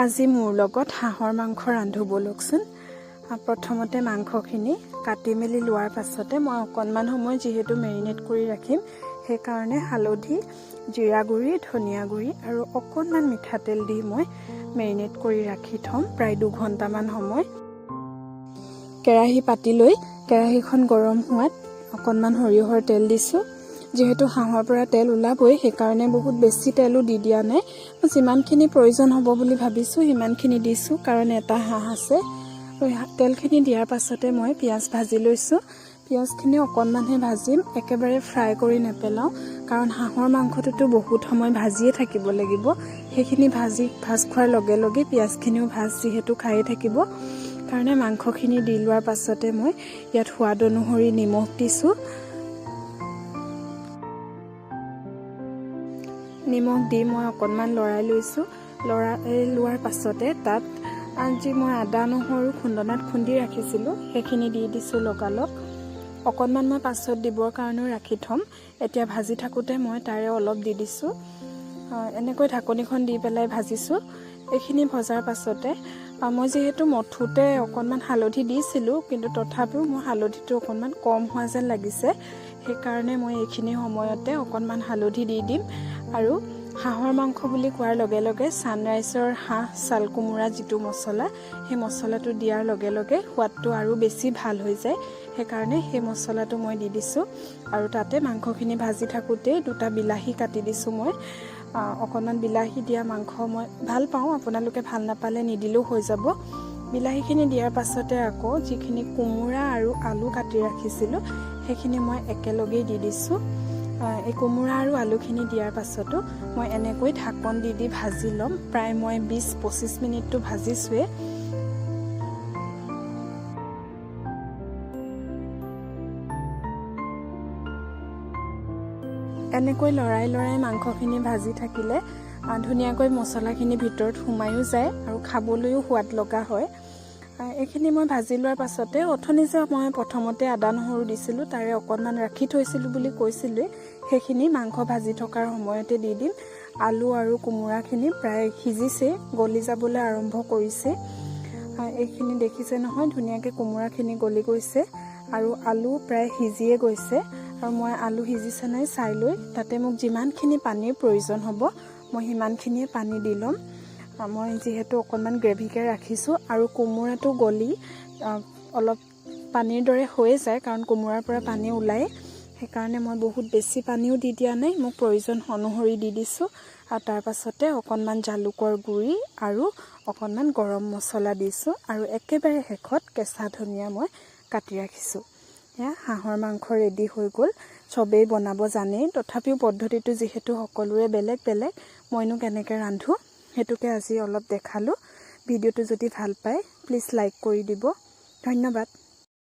আজি মোৰ লগত হাঁহৰ মাংস ৰান্ধো বলকচোন। প্ৰথমতে মাংসখিনি কাটি মেলি লোৱাৰ পাছতে মই অকণমান সময় যিহেতু মেৰিনেট কৰি ৰাখিম সেইকাৰণে হালধি, জিৰা গুড়ি, ধনিয়া গুড়ি আৰু অকণমান মিঠাতেল দি মই মেৰিনেট কৰি ৰাখি থ'ম প্ৰায় 2 ঘণ্টামান সময়। কেৰাহী পাতি লৈ কেৰাহীখন গৰম হোৱাত অকণমান সৰিয়হৰ তেল দিছোঁ। যিহেতু হাঁহৰ পৰা তেল ওলাবই সেইকাৰণে বহুত বেছি তেলো দি দিয়া নাই। মই যিমানখিনি প্ৰয়োজন হ'ব বুলি ভাবিছোঁ সিমানখিনি দিছোঁ, কাৰণ এটা হাঁহ আছে। তেলখিনি দিয়াৰ পাছতে মই পিঁয়াজ ভাজি লৈছোঁ। পিঁয়াজখিনি অকণমানহে ভাজিম, একেবাৰে ফ্ৰাই কৰি নেপেলাওঁ, কাৰণ হাঁহৰ মাংসটোতো বহুত সময় ভাজিয়ে থাকিব লাগিব। সেইখিনি ভাজ খোৱাৰ লগে লগে পিঁয়াজখিনিও ভাজ যিহেতু খায়ে থাকিব, কাৰণে মাংসখিনি দি লোৱাৰ পাছতে মই ইয়াত সোৱাদ অনুসৰি নিমখ দিছোঁ। নিমখ দি মই অকণমান লৰাই লৈছোঁ। লৰাই লোৱাৰ পাছতে তাত আজি মই আদা নহৰু খুন্দনাত খুন্দি ৰাখিছিলোঁ সেইখিনি দি দিছোঁ লগালগ। অকণমান মই পাছত দিবৰ কাৰণেও ৰাখি থ'ম। এতিয়া ভাজি থাকোঁতে মই তাৰে অলপ দি দিছোঁ। এনেকৈ ঢাকনিখন দি পেলাই ভাজিছোঁ। এইখিনি ভজাৰ পাছতে মই যিহেতু মঠোতে অকণমান হালধি দিছিলোঁ, কিন্তু তথাপিও মোৰ হালধিটো অকণমান কম হোৱা যেন লাগিছে। সেইকাৰণে মই এইখিনি সময়তে অকণমান হালধি দি দিম। আৰু হাঁহৰ মাংস বুলি কোৱাৰ লগে লগে ছানৰাইজৰ হাঁহ ছাল কোমোৰা যিটো মছলা, সেই মছলাটো দিয়াৰ লগে লগে সোৱাদটো আৰু বেছি ভাল হৈ যায়। সেইকাৰণে সেই মছলাটো মই দি দিছোঁ। আৰু তাতে মাংসখিনি ভাজি থাকোঁতেই 2টা বিলাহী কাটি দিছোঁ মই। অকণমান বিলাহী দিয়া মাংস মই ভাল পাওঁ, আপোনালোকে ভাল নাপালে নিদিলেও হৈ যাব। বিলাহীখিনি দিয়াৰ পাছতে আকৌ যিখিনি কোমোৰা আৰু আলু কাটি ৰাখিছিলোঁ সেইখিনি মই একেলগেই দি দিছোঁ। এই কোমোৰা আৰু আলুখিনি দিয়াৰ পাছতো মই এনেকৈ ঢাকন দি ভাজি ল'ম। প্ৰায় মই 20-25 মিনিটটো ভাজিছোৱে। এনেকৈ লৰাই মাংসখিনি ভাজি থাকিলে ধুনীয়াকৈ মছলাখিনি ভিতৰত সোমায়ো যায় আৰু খাবলৈও সোৱাদ লগা হয়। এইখিনি মই ভাজি লোৱাৰ পাছতে অথনি যে মই প্ৰথমতে আদা নহৰু দিছিলোঁ তাৰে অকণমান ৰাখি থৈছিলোঁ বুলি কৈছিলোঁ, সেইখিনি মাংস ভাজি থকাৰ সময়তে দি দিম। আলু আৰু কোমোৰাখিনি প্ৰায় সিজিছে, গলি যাবলৈ আৰম্ভ কৰিছে। এইখিনি দেখিছে নহয়, ধুনীয়াকৈ কোমোৰাখিনি গলি গৈছে আৰু আলু প্ৰায় সিজিয়ে গৈছে। আৰু মই আলু সিজিছে নাই চাই লৈ তাতে মোক যিমানখিনি পানীৰ প্ৰয়োজন হ'ব মই সিমানখিনিয়ে পানী দি ল'ম। মই যিহেতু অকণমান গ্ৰেভিকৈ ৰাখিছোঁ আৰু কোমোৰাটো গলি অলপ পানীৰ দৰে হৈয়ে যায়, কাৰণ কোমোৰাৰ পৰা পানী ওলায়। সেইকাৰণে মই বহুত বেছি পানীও দি দিয়া নাই, মোক প্ৰয়োজন অনুসৰি দি দিছোঁ। আৰু তাৰ পাছতে অকণমান জালুকৰ গুড়ি আৰু অকণমান গৰম মছলা দিছোঁ। আৰু একেবাৰে শেষত কেঁচা ধনিয়া মই কাটি ৰাখিছোঁ। এয়া হাঁহৰ মাংস ৰেডি হৈ গ'ল। চবেই বনাব জানেই, তথাপিও পদ্ধতিটো যিহেতু সকলোৰে বেলেগ বেলেগ, মইনো কেনেকৈ ৰান্ধো সেইটোকে আজি অলপ দেখালোঁ। ভিডিঅ'টো যদি ভাল পায় প্লিজ লাইক কৰি দিব। ধন্যবাদ।